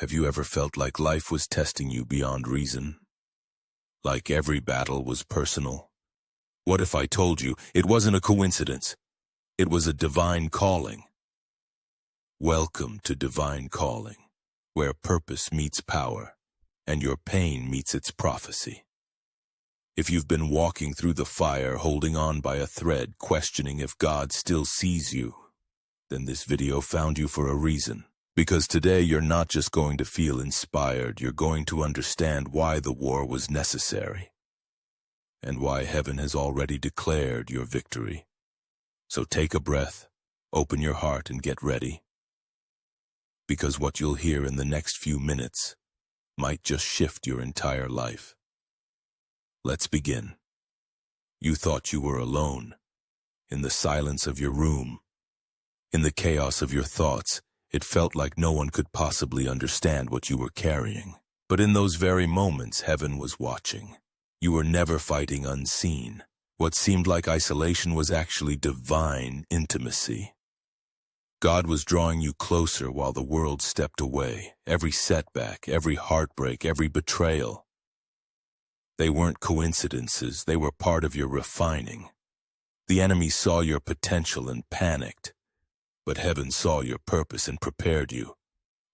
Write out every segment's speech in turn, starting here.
Have you ever felt like life was testing you beyond reason? Like every battle was personal? What if I told you it wasn't a coincidence? It was a divine calling. Welcome to Divine Calling, where purpose meets power, and your pain meets its prophecy. If you've been walking through the fire, holding on by a thread, questioning if God still sees you, then this video found you for a reason. Because today you're not just going to feel inspired, you're going to understand why the war was necessary, and why heaven has already declared your victory. So take a breath, open your heart, and get ready. Because what you'll hear in the next few minutes might just shift your entire life. Let's begin. You thought you were alone, in the silence of your room, in the chaos of your thoughts. It felt like no one could possibly understand what you were carrying. But in those very moments, heaven was watching. You were never fighting unseen. What seemed like isolation was actually divine intimacy. God was drawing you closer while the world stepped away. Every setback, every heartbreak, every betrayal. They weren't coincidences, they were part of your refining. The enemy saw your potential and panicked. But heaven saw your purpose and prepared you.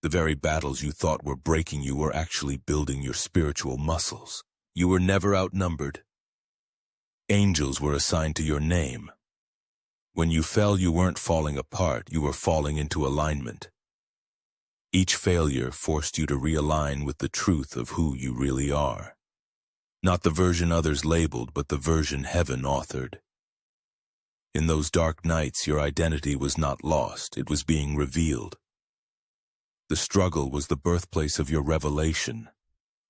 The very battles you thought were breaking you were actually building your spiritual muscles. You were never outnumbered. Angels were assigned to your name. When you fell, you weren't falling apart, you were falling into alignment. Each failure forced you to realign with the truth of who you really are. Not the version others labeled, but the version heaven authored. In those dark nights, your identity was not lost, it was being revealed. The struggle was the birthplace of your revelation.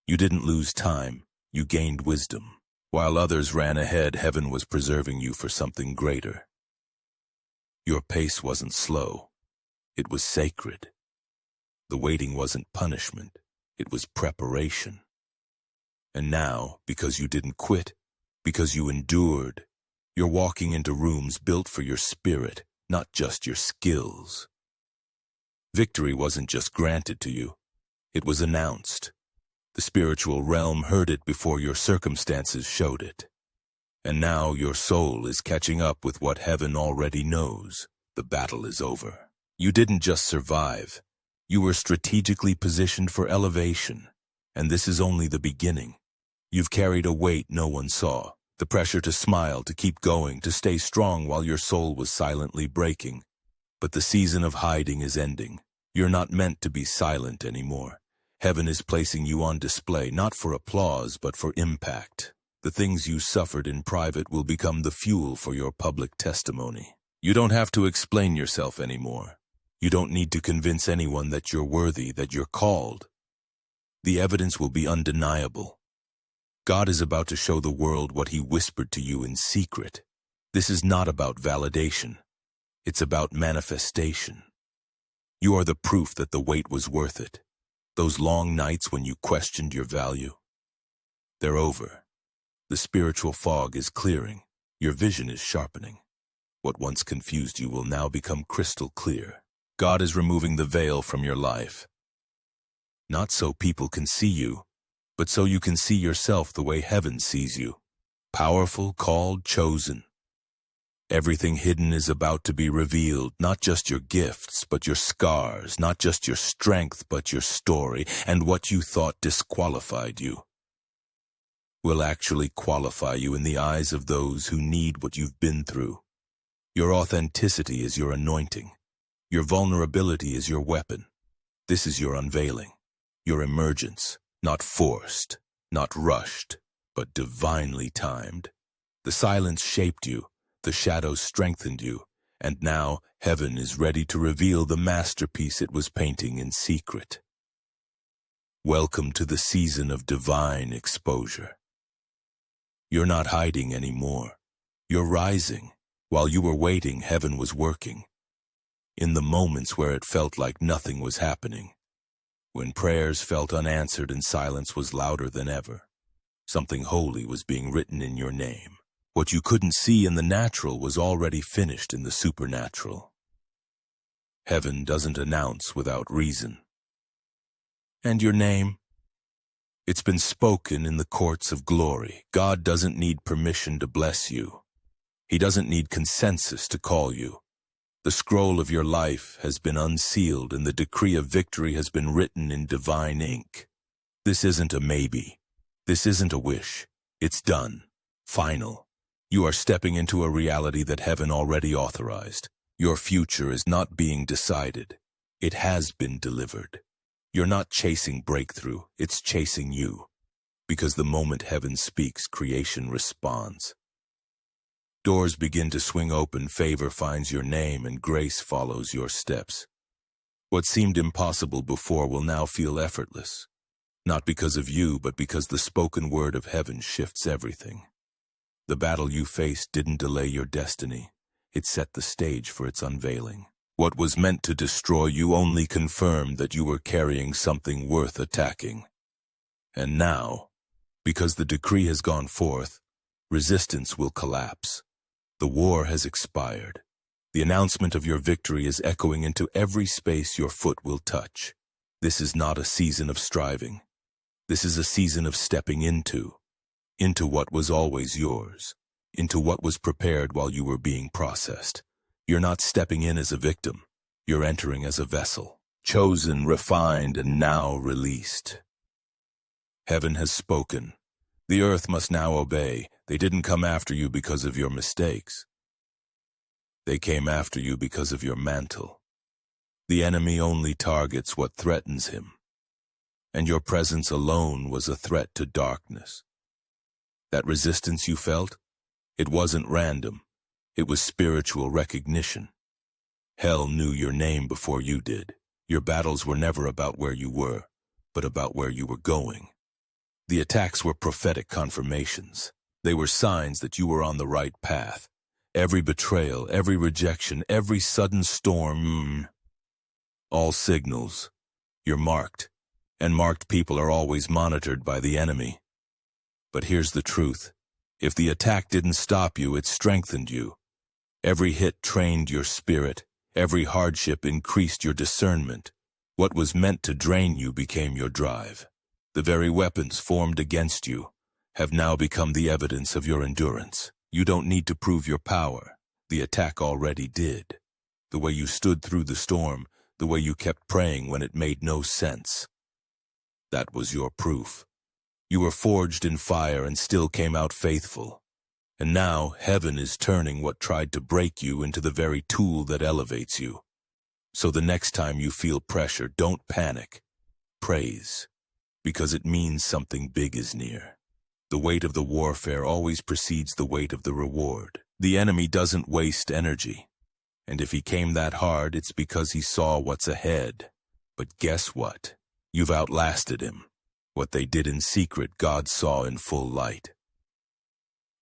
You didn't lose time, you gained wisdom. While others ran ahead, heaven was preserving you for something greater. Your pace wasn't slow, it was sacred. The waiting wasn't punishment, it was preparation. And now, because you didn't quit, because you endured, you're walking into rooms built for your spirit, not just your skills. Victory wasn't just granted to you, it was announced. The spiritual realm heard it before your circumstances showed it. And now your soul is catching up with what heaven already knows. The battle is over. You didn't just survive, you were strategically positioned for elevation. And this is only the beginning. You've carried a weight no one saw. The pressure to smile, to keep going, to stay strong while your soul was silently breaking. But the season of hiding is ending. You're not meant to be silent anymore. Heaven is placing you on display, not for applause, but for impact. The things you suffered in private will become the fuel for your public testimony. You don't have to explain yourself anymore. You don't need to convince anyone that you're worthy, that you're called. The evidence will be undeniable. God is about to show the world what he whispered to you in secret. This is not about validation. It's about manifestation. You are the proof that the wait was worth it. Those long nights when you questioned your value, they're over. The spiritual fog is clearing. Your vision is sharpening. What once confused you will now become crystal clear. God is removing the veil from your life. Not so people can see you, but so you can see yourself the way heaven sees you. Powerful, called, chosen. Everything hidden is about to be revealed, not just your gifts, but your scars, not just your strength, but your story, and what you thought disqualified you will actually qualify you in the eyes of those who need what you've been through. Your authenticity is your anointing. Your vulnerability is your weapon. This is your unveiling, your emergence. Not forced, not rushed, but divinely timed. The silence shaped you, the shadows strengthened you, and now heaven is ready to reveal the masterpiece it was painting in secret. Welcome to the season of divine exposure. You're not hiding anymore. You're rising. While you were waiting, heaven was working. In the moments where it felt like nothing was happening. When prayers felt unanswered and silence was louder than ever, something holy was being written in your name. What you couldn't see in the natural was already finished in the supernatural. Heaven doesn't announce without reason. And your name? It's been spoken in the courts of glory. God doesn't need permission to bless you. He doesn't need consensus to call you. The scroll of your life has been unsealed and the decree of victory has been written in divine ink. This isn't a maybe. This isn't a wish. It's done. Final. You are stepping into a reality that heaven already authorized. Your future is not being decided. It has been delivered. You're not chasing breakthrough, it's chasing you. Because the moment heaven speaks, creation responds. Doors begin to swing open, favor finds your name, and grace follows your steps. What seemed impossible before will now feel effortless. Not because of you, but because the spoken word of heaven shifts everything. The battle you faced didn't delay your destiny. It set the stage for its unveiling. What was meant to destroy you only confirmed that you were carrying something worth attacking. And now, because the decree has gone forth, resistance will collapse. The war has expired. The announcement of your victory is echoing into every space your foot will touch. This is not a season of striving. This is a season of stepping into what was always yours, into what was prepared while you were being processed. You're not stepping in as a victim. You're entering as a vessel, chosen, refined, and now released. Heaven has spoken. The earth must now obey. They didn't come after you because of your mistakes. They came after you because of your mantle. The enemy only targets what threatens him. And your presence alone was a threat to darkness. That resistance you felt, it wasn't random. It was spiritual recognition. Hell knew your name before you did. Your battles were never about where you were, but about where you were going. The attacks were prophetic confirmations. They were signs that you were on the right path. Every betrayal, every rejection, every sudden storm, all signals. You're marked, and marked people are always monitored by the enemy. But here's the truth. If the attack didn't stop you, it strengthened you. Every hit trained your spirit. Every hardship increased your discernment. What was meant to drain you became your drive. The very weapons formed against you have now become the evidence of your endurance. You don't need to prove your power. The attack already did. The way you stood through the storm, the way you kept praying when it made no sense. That was your proof. You were forged in fire and still came out faithful. And now heaven is turning what tried to break you into the very tool that elevates you. So the next time you feel pressure, don't panic. Praise, because it means something big is near. The weight of the warfare always precedes the weight of the reward. The enemy doesn't waste energy. And if he came that hard, it's because he saw what's ahead. But guess what? You've outlasted him. What they did in secret, God saw in full light.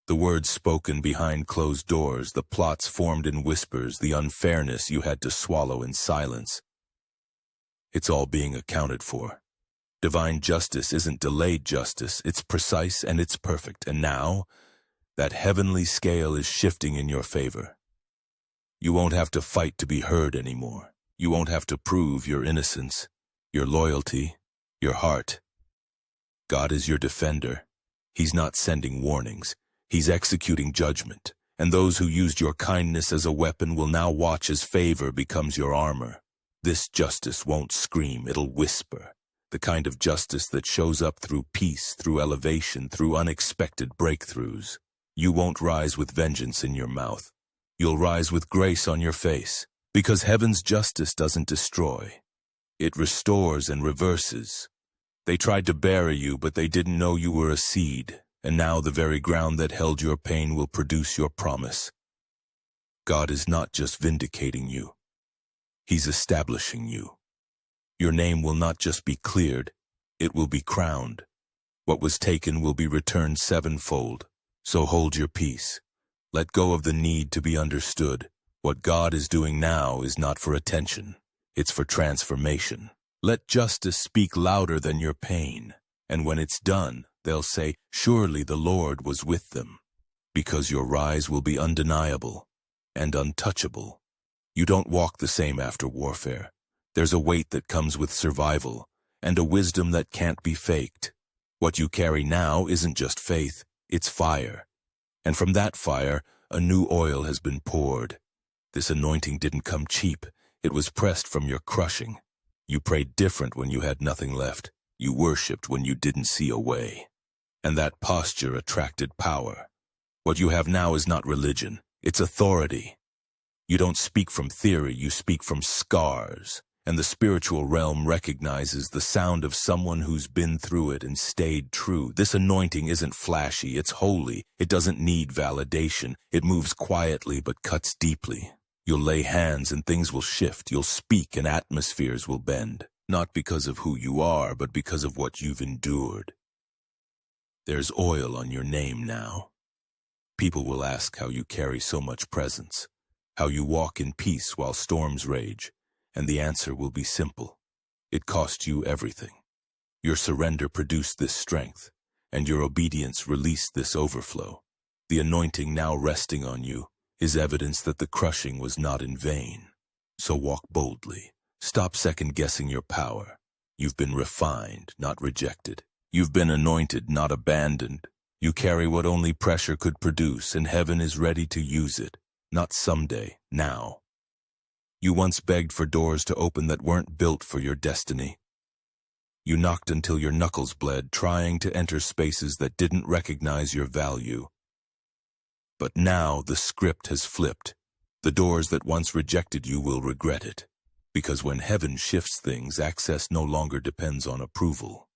The words spoken behind closed doors, the plots formed in whispers, the unfairness you had to swallow in silence. It's all being accounted for. Divine justice isn't delayed justice, it's precise and it's perfect. And now, that heavenly scale is shifting in your favor. You won't have to fight to be heard anymore. You won't have to prove your innocence, your loyalty, your heart. God is your defender. He's not sending warnings. He's executing judgment, and those who used your kindness as a weapon will now watch as favor becomes your armor. This justice won't scream, it'll whisper. The kind of justice that shows up through peace, through elevation, through unexpected breakthroughs. You won't rise with vengeance in your mouth. You'll rise with grace on your face, because heaven's justice doesn't destroy. It restores and reverses. They tried to bury you, but they didn't know you were a seed. And now the very ground that held your pain will produce your promise. God is not just vindicating you. He's establishing you. Your name will not just be cleared, it will be crowned. What was taken will be returned sevenfold. So hold your peace. Let go of the need to be understood. What God is doing now is not for attention. It's for transformation. Let justice speak louder than your pain. And when it's done, they'll say, surely the Lord was with them, because your rise will be undeniable and untouchable. You don't walk the same after warfare. There's a weight that comes with survival, and a wisdom that can't be faked. What you carry now isn't just faith, it's fire. And from that fire, a new oil has been poured. This anointing didn't come cheap. It was pressed from your crushing. You prayed different when you had nothing left. You worshipped when you didn't see a way. And that posture attracted power. What you have now is not religion, it's authority. You don't speak from theory, you speak from scars. And the spiritual realm recognizes the sound of someone who's been through it and stayed true. This anointing isn't flashy, it's holy. It doesn't need validation. It moves quietly but cuts deeply. You'll lay hands and things will shift. You'll speak and atmospheres will bend. Not because of who you are, but because of what you've endured. There's oil on your name now. People will ask how you carry so much presence, how you walk in peace while storms rage. And the answer will be simple. It cost you everything. Your surrender produced this strength, and your obedience released this overflow. The anointing now resting on you is evidence that the crushing was not in vain. So walk boldly. Stop second-guessing your power. You've been refined, not rejected. You've been anointed, not abandoned. You carry what only pressure could produce, and heaven is ready to use it. Not someday, now. You once begged for doors to open that weren't built for your destiny. You knocked until your knuckles bled, trying to enter spaces that didn't recognize your value. But now the script has flipped. The doors that once rejected you will regret it. Because when heaven shifts things, access no longer depends on approval.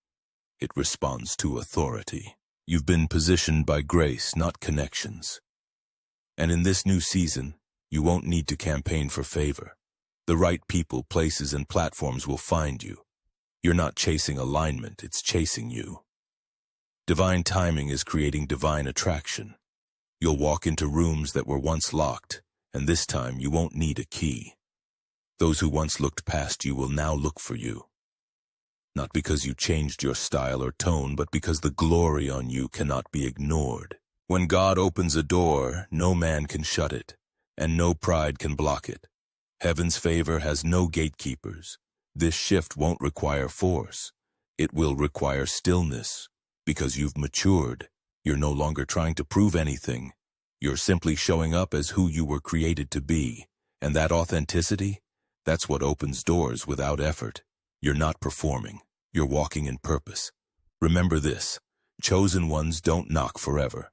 It responds to authority. You've been positioned by grace, not connections. And in this new season, you won't need to campaign for favor. The right people, places, and platforms will find you. You're not chasing alignment, it's chasing you. Divine timing is creating divine attraction. You'll walk into rooms that were once locked, and this time you won't need a key. Those who once looked past you will now look for you. Not because you changed your style or tone, but because the glory on you cannot be ignored. When God opens a door, no man can shut it, and no pride can block it. Heaven's favor has no gatekeepers. This shift won't require force. It will require stillness, because you've matured. You're no longer trying to prove anything. You're simply showing up as who you were created to be. And that authenticity, that's what opens doors without effort. You're not performing. You're walking in purpose. Remember this, chosen ones don't knock forever.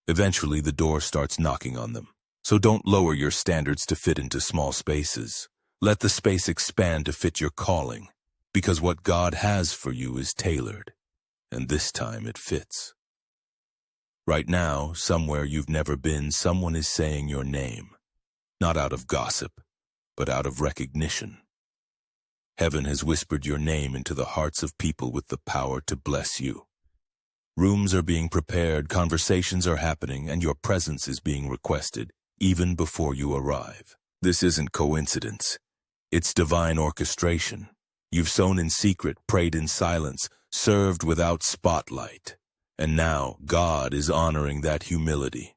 Eventually the door starts knocking on them. So don't lower your standards to fit into small spaces. Let the space expand to fit your calling, because what God has for you is tailored, and this time it fits. Right now, somewhere you've never been, someone is saying your name, not out of gossip, but out of recognition. Heaven has whispered your name into the hearts of people with the power to bless you. Rooms are being prepared, conversations are happening, and your presence is being requested, even before you arrive. This isn't coincidence. It's divine orchestration. You've sown in secret, prayed in silence, served without spotlight. And now God is honoring that humility.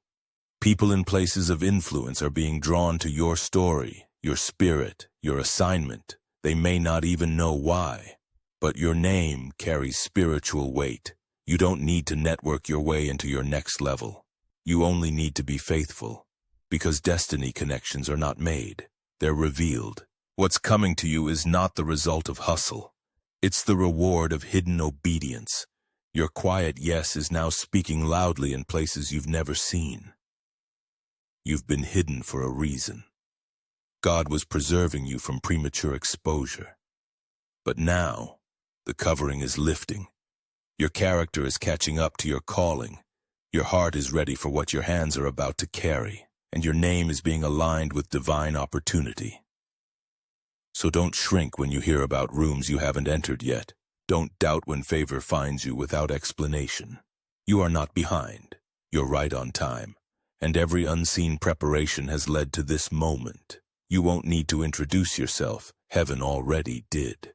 People in places of influence are being drawn to your story, your spirit, your assignment. They may not even know why, but your name carries spiritual weight. You don't need to network your way into your next level. You only need to be faithful, because destiny connections are not made. They're revealed. What's coming to you is not the result of hustle. It's the reward of hidden obedience. Your quiet yes is now speaking loudly in places you've never seen. You've been hidden for a reason. God was preserving you from premature exposure. But now, the covering is lifting. Your character is catching up to your calling. Your heart is ready for what your hands are about to carry, and your name is being aligned with divine opportunity. So don't shrink when you hear about rooms you haven't entered yet. Don't doubt when favor finds you without explanation. You are not behind. You're right on time, and every unseen preparation has led to this moment. You won't need to introduce yourself. Heaven already did.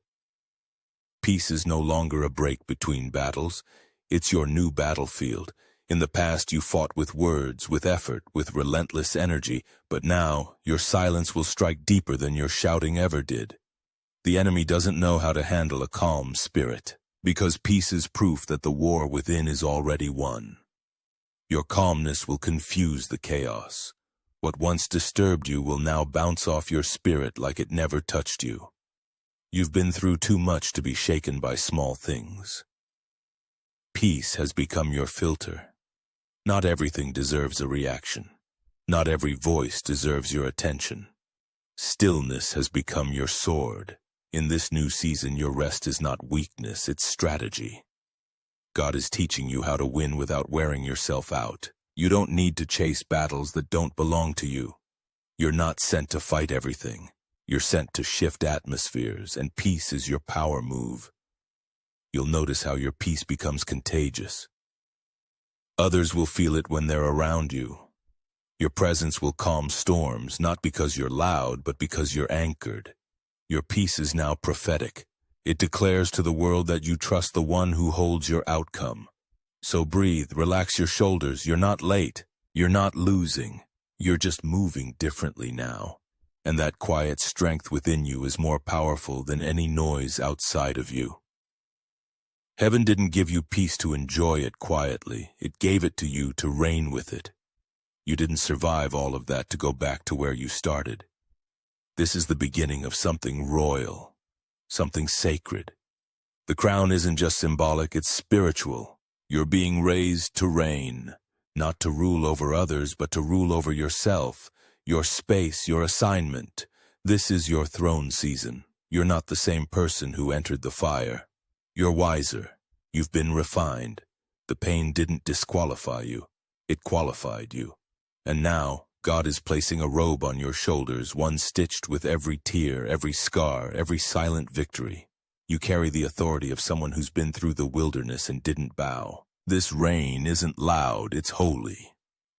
Peace is no longer a break between battles. It's your new battlefield. In the past, you fought with words, with effort, with relentless energy, but now your silence will strike deeper than your shouting ever did. The enemy doesn't know how to handle a calm spirit, because peace is proof that the war within is already won. Your calmness will confuse the chaos. What once disturbed you will now bounce off your spirit like it never touched you. You've been through too much to be shaken by small things. Peace has become your filter. Not everything deserves a reaction. Not every voice deserves your attention. Stillness has become your sword. In this new season, your rest is not weakness, it's strategy. God is teaching you how to win without wearing yourself out. You don't need to chase battles that don't belong to you. You're not sent to fight everything. You're sent to shift atmospheres, and peace is your power move. You'll notice how your peace becomes contagious. Others will feel it when they're around you. Your presence will calm storms, not because you're loud, but because you're anchored. Your peace is now prophetic. It declares to the world that you trust the one who holds your outcome. So breathe, relax your shoulders. You're not late. You're not losing. You're just moving differently now. And that quiet strength within you is more powerful than any noise outside of you. Heaven didn't give you peace to enjoy it quietly. It gave it to you to reign with it. You didn't survive all of that to go back to where you started. This is the beginning of something royal, something sacred. The crown isn't just symbolic, it's spiritual. You're being raised to reign, not to rule over others, but to rule over yourself, your space, your assignment. This is your throne season. You're not the same person who entered the fire. You're wiser. You've been refined. The pain didn't disqualify you. It qualified you. And now, God is placing a robe on your shoulders, one stitched with every tear, every scar, every silent victory. You carry the authority of someone who's been through the wilderness and didn't bow. This reign isn't loud, it's holy.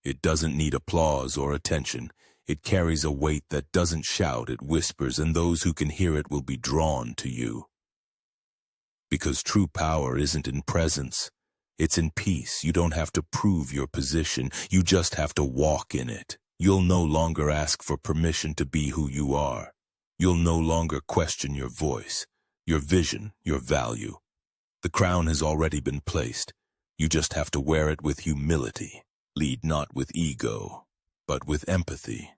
It doesn't need applause or attention. It carries a weight that doesn't shout, it whispers, and those who can hear it will be drawn to you. Because true power isn't in presence, it's in peace. You don't have to prove your position, you just have to walk in it. You'll no longer ask for permission to be who you are. You'll no longer question your voice, your vision, your value. The crown has already been placed. You just have to wear it with humility. Lead not with ego, but with empathy.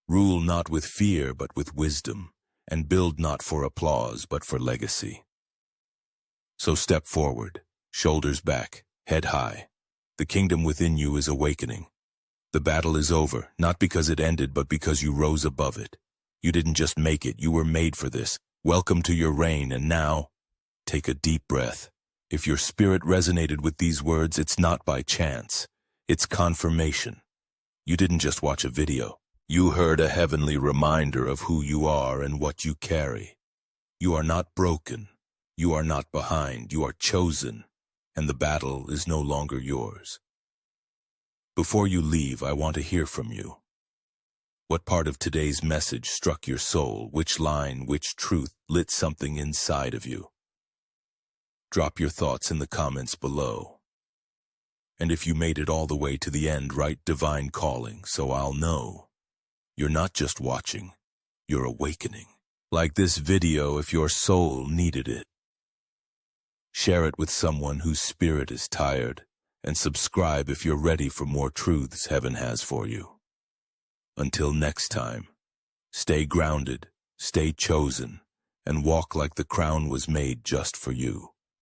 Rule not with fear, but with wisdom. And build not for applause, but for legacy. So step forward, shoulders back, head high. The kingdom within you is awakening. The battle is over, not because it ended, but because you rose above it. You didn't just make it, you were made for this. Welcome to your reign, and now, take a deep breath. If your spirit resonated with these words, it's not by chance. It's confirmation. You didn't just watch a video. You heard a heavenly reminder of who you are and what you carry. You are not broken. You are not behind. You are chosen, and the battle is no longer yours. Before you leave, I want to hear from you. What part of today's message struck your soul? Which line, which truth lit something inside of you? Drop your thoughts in the comments below. And if you made it all the way to the end, write divine calling so I'll know. You're not just watching, you're awakening. Like this video if your soul needed it. Share it with someone whose spirit is tired, and subscribe if you're ready for more truths heaven has for you. Until next time, stay grounded, stay chosen, and walk like the crown was made just for you.